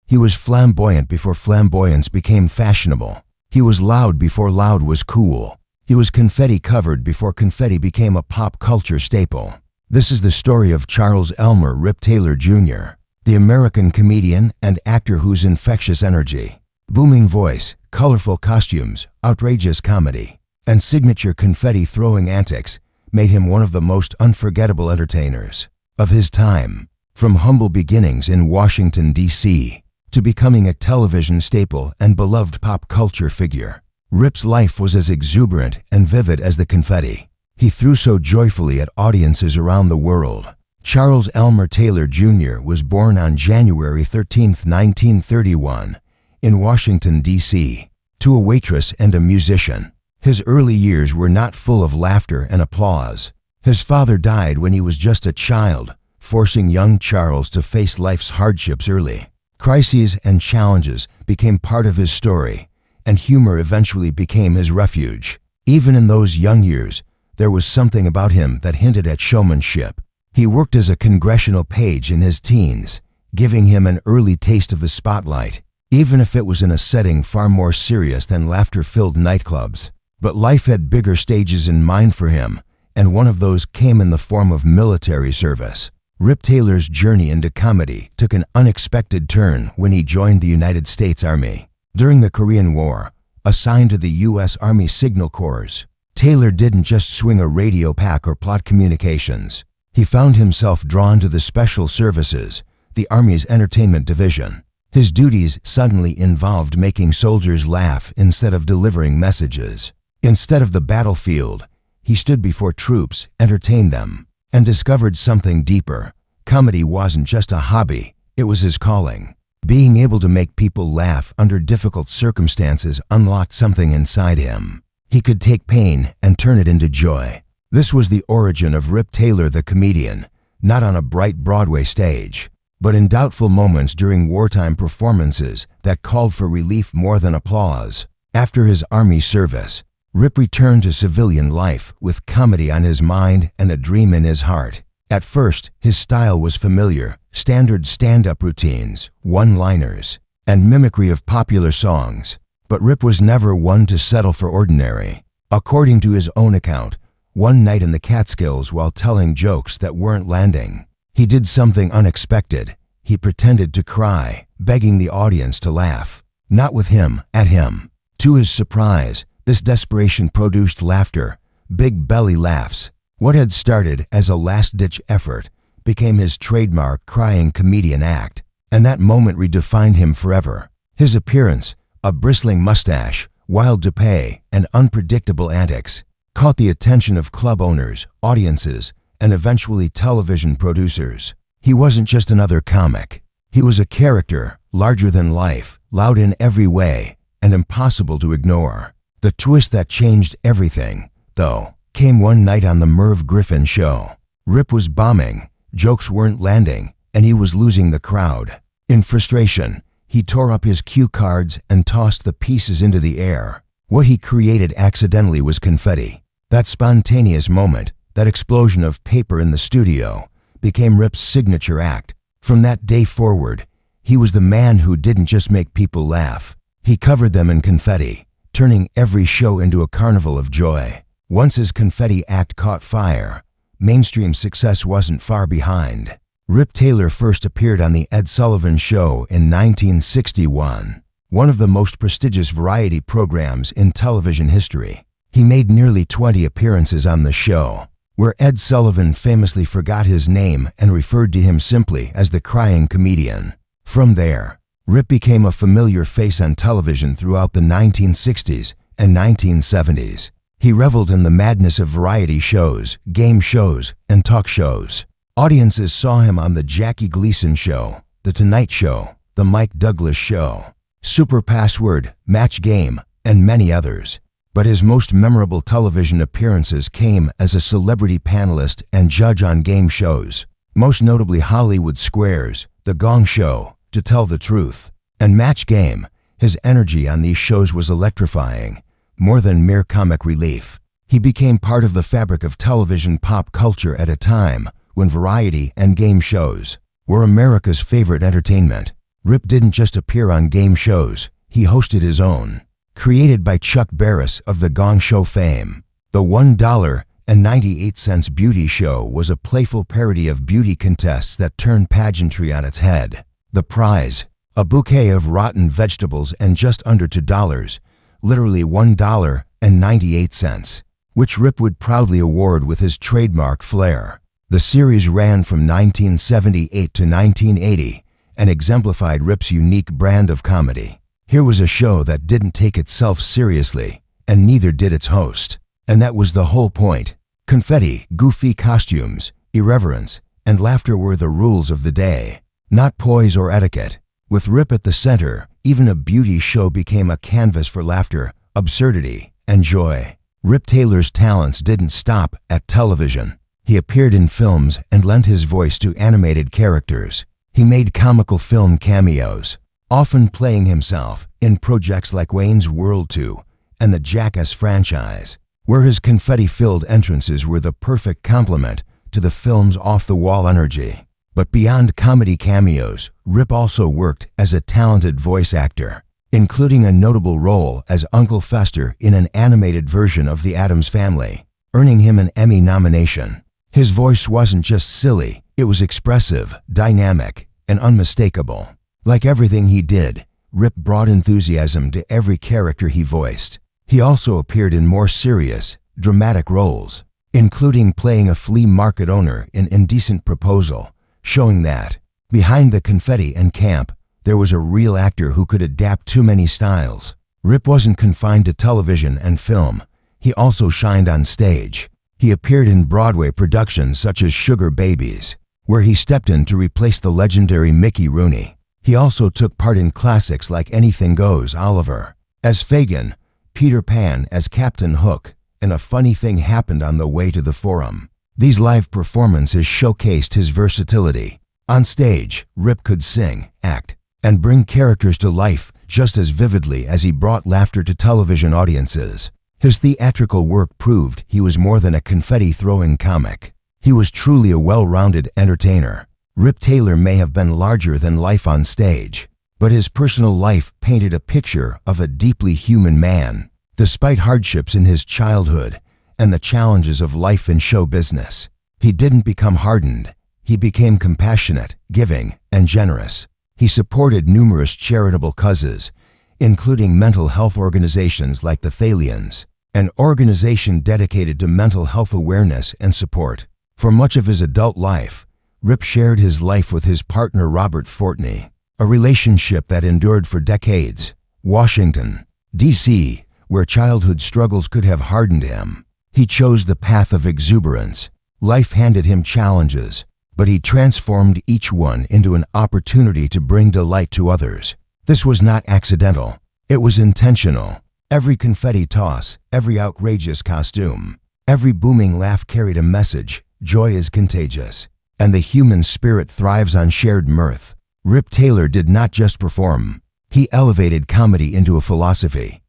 He was flamboyant before flamboyance became fashionable. He was loud before loud was cool. He was confetti-covered before confetti became a pop culture staple. This is the story of Charles Elmer Rip Taylor Jr., the American comedian and actor whose infectious energy, booming voice, colorful costumes, outrageous comedy, and signature confetti-throwing antics made him one of the most unforgettable entertainers of his time. From humble beginnings in Washington, D.C., to becoming a television staple and beloved pop culture figure, Rip's life was as exuberant and vivid as the confetti he threw so joyfully at audiences around the world. Charles Elmer Taylor Jr. was born on January 13, 1931, in Washington, D.C., to a waitress and a musician. His early years were not full of laughter and applause. His father died when he was just a child, forcing young Charles to face life's hardships early. Crises and challenges became part of his story, and humor eventually became his refuge. Even in those young years, there was something about him that hinted at showmanship. He worked as a congressional page in his teens, giving him an early taste of the spotlight, even if it was in a setting far more serious than laughter-filled nightclubs. But life had bigger stages in mind for him, and one of those came in the form of military service. Rip Taylor's journey into comedy took an unexpected turn when he joined the United States Army. During the Korean War, assigned to the U.S. Army Signal Corps, Taylor didn't just swing a radio pack or plot communications. He found himself drawn to the Special Services, the Army's entertainment division. His duties suddenly involved making soldiers laugh instead of delivering messages. Instead of the battlefield, he stood before troops, entertained them, and discovered something deeper. Comedy wasn't just a hobby, it was his calling. Being able to make people laugh under difficult circumstances unlocked something inside him. He could take pain and turn it into joy. This was the origin of Rip Taylor the comedian, not on a bright Broadway stage, but in doubtful moments during wartime performances that called for relief more than applause. After his Army service, Rip returned to civilian life with comedy on his mind and a dream in his heart. At first, his style was familiar: standard stand-up routines, one-liners, and mimicry of popular songs. But Rip was never one to settle for ordinary. According to his own account, one night in the Catskills while telling jokes that weren't landing, he did something unexpected. He pretended to cry, begging the audience to laugh. Not with him, at him. To his surprise, this desperation produced laughter, big belly laughs. What had started as a last-ditch effort became his trademark crying comedian act, and that moment redefined him forever. His appearance, a bristling mustache, wild toupee, and unpredictable antics, caught the attention of club owners, audiences, and eventually television producers. He wasn't just another comic. He was a character, larger than life, loud in every way, and impossible to ignore. The twist that changed everything, though, came one night on the Merv Griffin Show. Rip was bombing, jokes weren't landing, and he was losing the crowd. In frustration, he tore up his cue cards and tossed the pieces into the air. What he created accidentally was confetti. That spontaneous moment, that explosion of paper in the studio, became Rip's signature act. From that day forward, he was the man who didn't just make people laugh. He covered them in confetti, turning every show into a carnival of joy. Once his confetti act caught fire, mainstream success wasn't far behind. Rip Taylor first appeared on the Ed Sullivan Show in 1961, one of the most prestigious variety programs in television history. He made nearly 20 appearances on the show, where Ed Sullivan famously forgot his name and referred to him simply as the crying comedian. From there, Rip became a familiar face on television throughout the 1960s and 1970s. He reveled in the madness of variety shows, game shows, and talk shows. Audiences saw him on The Jackie Gleason Show, The Tonight Show, The Mike Douglas Show, Super Password, Match Game, and many others. But his most memorable television appearances came as a celebrity panelist and judge on game shows, most notably Hollywood Squares, The Gong Show, To Tell the Truth, and Match Game. His energy on these shows was electrifying, more than mere comic relief. He became part of the fabric of television pop culture at a time when variety and game shows were America's favorite entertainment. Rip didn't just appear on game shows, he hosted his own. Created by Chuck Barris of the Gong Show fame, the $1.98 beauty show was a playful parody of beauty contests that turned pageantry on its head. The prize, a bouquet of rotten vegetables and just under $2, literally $1.98, which Rip would proudly award with his trademark flair. The series ran from 1978 to 1980 and exemplified Rip's unique brand of comedy. Here was a show that didn't take itself seriously, and neither did its host. And that was the whole point. Confetti, goofy costumes, irreverence, and laughter were the rules of the day, not poise or etiquette. With Rip at the center, even a beauty show became a canvas for laughter, absurdity, and joy. Rip Taylor's talents didn't stop at television. He appeared in films and lent his voice to animated characters. He made comical film cameos, often playing himself in projects like Wayne's World 2 and the Jackass franchise, where his confetti-filled entrances were the perfect complement to the film's off-the-wall energy. But beyond comedy cameos, Rip also worked as a talented voice actor, including a notable role as Uncle Fester in an animated version of The Addams Family, earning him an Emmy nomination. His voice wasn't just silly, it was expressive, dynamic, and unmistakable. Like everything he did, Rip brought enthusiasm to every character he voiced. He also appeared in more serious, dramatic roles, including playing a flea market owner in Indecent Proposal, showing that, behind the confetti and camp, there was a real actor who could adapt to many styles. Rip wasn't confined to television and film. He also shined on stage. He appeared in Broadway productions such as Sugar Babies, where he stepped in to replace the legendary Mickey Rooney. He also took part in classics like Anything Goes, Oliver as Fagin, Peter Pan as Captain Hook, and A Funny Thing Happened on the Way to the Forum. These live performances showcased his versatility. On stage, Rip could sing, act, and bring characters to life just as vividly as he brought laughter to television audiences. His theatrical work proved he was more than a confetti-throwing comic. He was truly a well-rounded entertainer. Rip Taylor may have been larger than life on stage, but his personal life painted a picture of a deeply human man. Despite hardships in his childhood and the challenges of life in show business, he didn't become hardened. He became compassionate, giving, and generous. He supported numerous charitable causes, including mental health organizations like the Thalians, an organization dedicated to mental health awareness and support. For much of his adult life, Rip shared his life with his partner Robert Fortney, a relationship that endured for decades. Washington, D.C., where childhood struggles could have hardened him. He chose the path of exuberance. Life handed him challenges, but he transformed each one into an opportunity to bring delight to others. This was not accidental. It was intentional. Every confetti toss, every outrageous costume, every booming laugh carried a message. Joy is contagious, and the human spirit thrives on shared mirth. Rip Taylor did not just perform. He elevated comedy into a philosophy.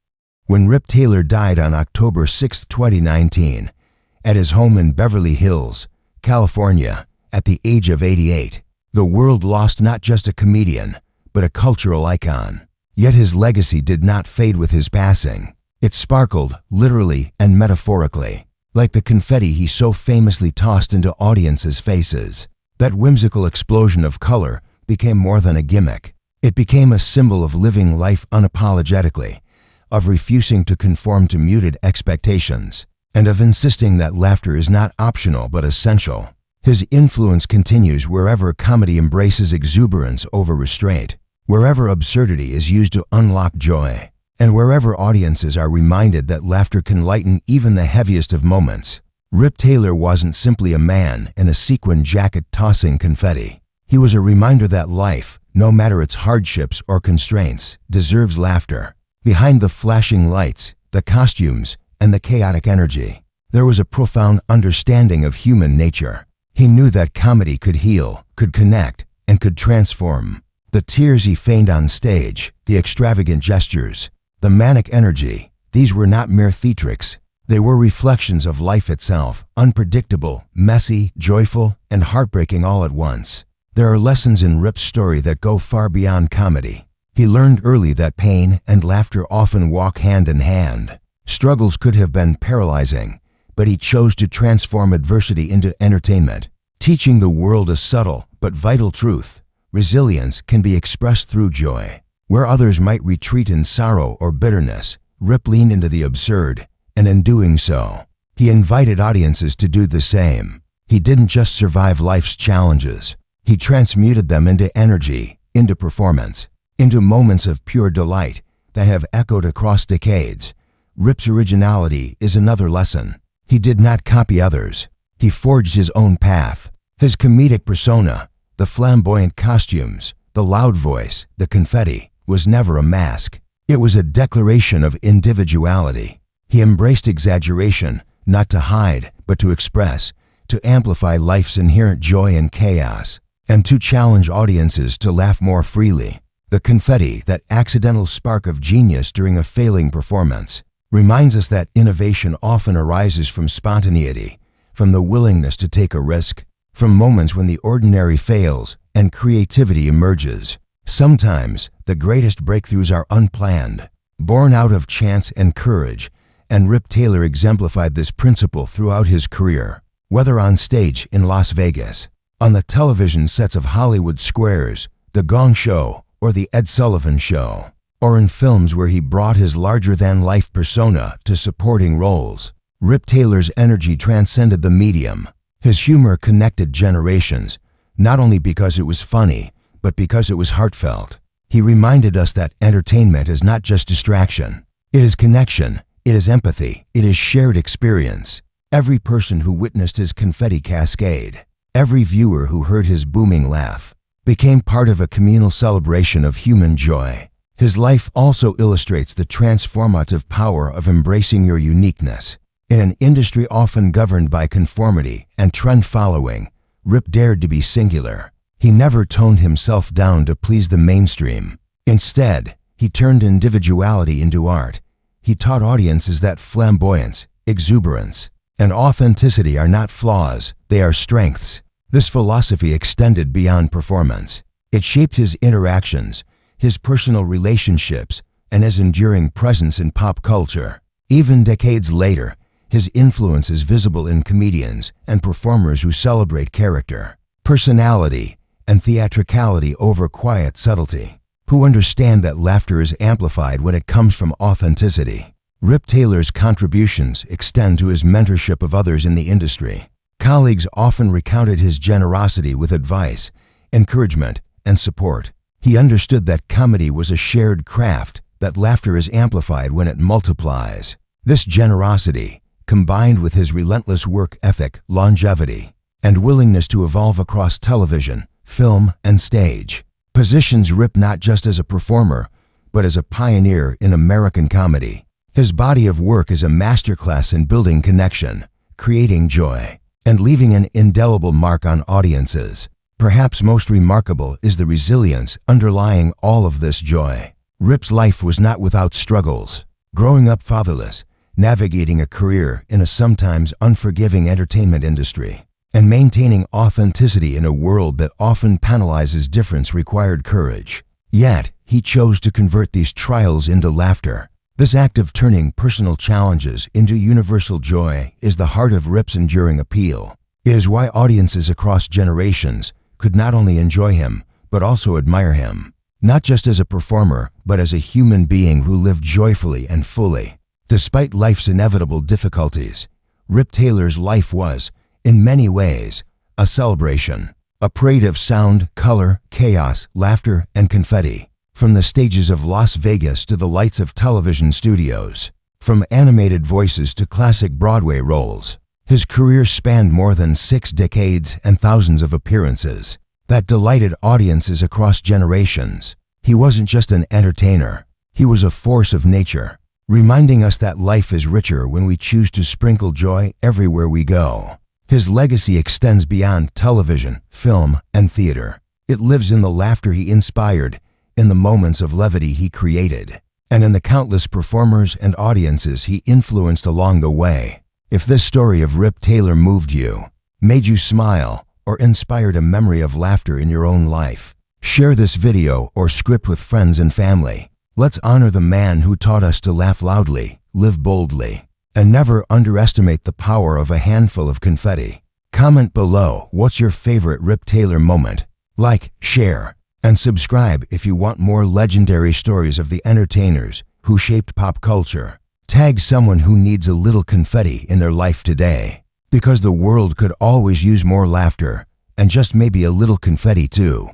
When Rip Taylor died on October 6, 2019, at his home in Beverly Hills, California, at the age of 88, the world lost not just a comedian, but a cultural icon. Yet his legacy did not fade with his passing. It sparkled, literally and metaphorically, like the confetti he so famously tossed into audiences' faces. That whimsical explosion of color became more than a gimmick. It became a symbol of living life unapologetically, of refusing to conform to muted expectations, and of insisting that laughter is not optional but essential. His influence continues wherever comedy embraces exuberance over restraint, wherever absurdity is used to unlock joy, and wherever audiences are reminded that laughter can lighten even the heaviest of moments. Rip Taylor wasn't simply a man in a sequin jacket tossing confetti. He was a reminder that life, no matter its hardships or constraints, deserves laughter. Behind the flashing lights, the costumes, and the chaotic energy, there was a profound understanding of human nature. He knew that comedy could heal, could connect, and could transform. The tears he feigned on stage, the extravagant gestures, the manic energy, these were not mere theatrics. They were reflections of life itself, unpredictable, messy, joyful, and heartbreaking all at once. There are lessons in Rip's story that go far beyond comedy. He learned early that pain and laughter often walk hand in hand. Struggles could have been paralyzing, but he chose to transform adversity into entertainment, teaching the world a subtle but vital truth. Resilience can be expressed through joy. Where others might retreat in sorrow or bitterness, Rip leaned into the absurd, and in doing so, he invited audiences to do the same. He didn't just survive life's challenges. He transmuted them into energy, into performance, into moments of pure delight that have echoed across decades. Rip's originality is another lesson. He did not copy others. He forged his own path. His comedic persona, the flamboyant costumes, the loud voice, the confetti, was never a mask. It was a declaration of individuality. He embraced exaggeration, not to hide, but to express, to amplify life's inherent joy and chaos, and to challenge audiences to laugh more freely. The confetti, that accidental spark of genius during a failing performance, reminds us that innovation often arises from spontaneity, from the willingness to take a risk, from moments when the ordinary fails and creativity emerges. Sometimes, the greatest breakthroughs are unplanned, born out of chance and courage, and Rip Taylor exemplified this principle throughout his career. Whether on stage in Las Vegas, on the television sets of Hollywood squares, the Gong Show, or the Ed Sullivan Show, or in films where he brought his larger-than-life persona to supporting roles, Rip Taylor's energy transcended the medium. His humor connected generations, not only because it was funny, but because it was heartfelt. He reminded us that entertainment is not just distraction. It is connection, it is empathy, it is shared experience. Every person who witnessed his confetti cascade, every viewer who heard his booming laugh, became part of a communal celebration of human joy. His life also illustrates the transformative power of embracing your uniqueness. In an industry often governed by conformity and trend following, Rip dared to be singular. He never toned himself down to please the mainstream. Instead, he turned individuality into art. He taught audiences that flamboyance, exuberance, and authenticity are not flaws, they are strengths. This philosophy extended beyond performance. It shaped his interactions, his personal relationships, and his enduring presence in pop culture. Even decades later, his influence is visible in comedians and performers who celebrate character, personality, and theatricality over quiet subtlety, who understand that laughter is amplified when it comes from authenticity. Rip Taylor's contributions extend to his mentorship of others in the industry. Colleagues often recounted his generosity with advice, encouragement, and support. He understood that comedy was a shared craft, that laughter is amplified when it multiplies. This generosity, combined with his relentless work ethic, longevity, and willingness to evolve across television, film, and stage, positions Rip not just as a performer, but as a pioneer in American comedy. His body of work is a masterclass in building connection, creating joy, and leaving an indelible mark on audiences. Perhaps most remarkable is the resilience underlying all of this joy. Rip's life was not without struggles. Growing up fatherless, navigating a career in a sometimes unforgiving entertainment industry, and maintaining authenticity in a world that often penalizes difference required courage. Yet, he chose to convert these trials into laughter. This act of turning personal challenges into universal joy is the heart of Rip's enduring appeal. It is why audiences across generations could not only enjoy him, but also admire him, not just as a performer, but as a human being who lived joyfully and fully. Despite life's inevitable difficulties, Rip Taylor's life was, in many ways, a celebration, a parade of sound, color, chaos, laughter, and confetti. From the stages of Las Vegas to the lights of television studios, from animated voices to classic Broadway roles, his career spanned more than 6 decades and thousands of appearances that delighted audiences across generations. He wasn't just an entertainer, he was a force of nature, reminding us that life is richer when we choose to sprinkle joy everywhere we go. His legacy extends beyond television, film, and theater. It lives in the laughter he inspired, in the moments of levity he created, and in the countless performers and audiences he influenced along the way. If this story of Rip Taylor moved you, made you smile, or inspired a memory of laughter in your own life. Share this video or script with friends and family. Let's honor the man who taught us to laugh loudly, live boldly, and never underestimate the power of a handful of confetti. Comment below what's your favorite Rip Taylor moment. Like, share, and subscribe if you want more legendary stories of the entertainers who shaped pop culture. Tag someone who needs a little confetti in their life today, because the world could always use more laughter, and just maybe a little confetti too.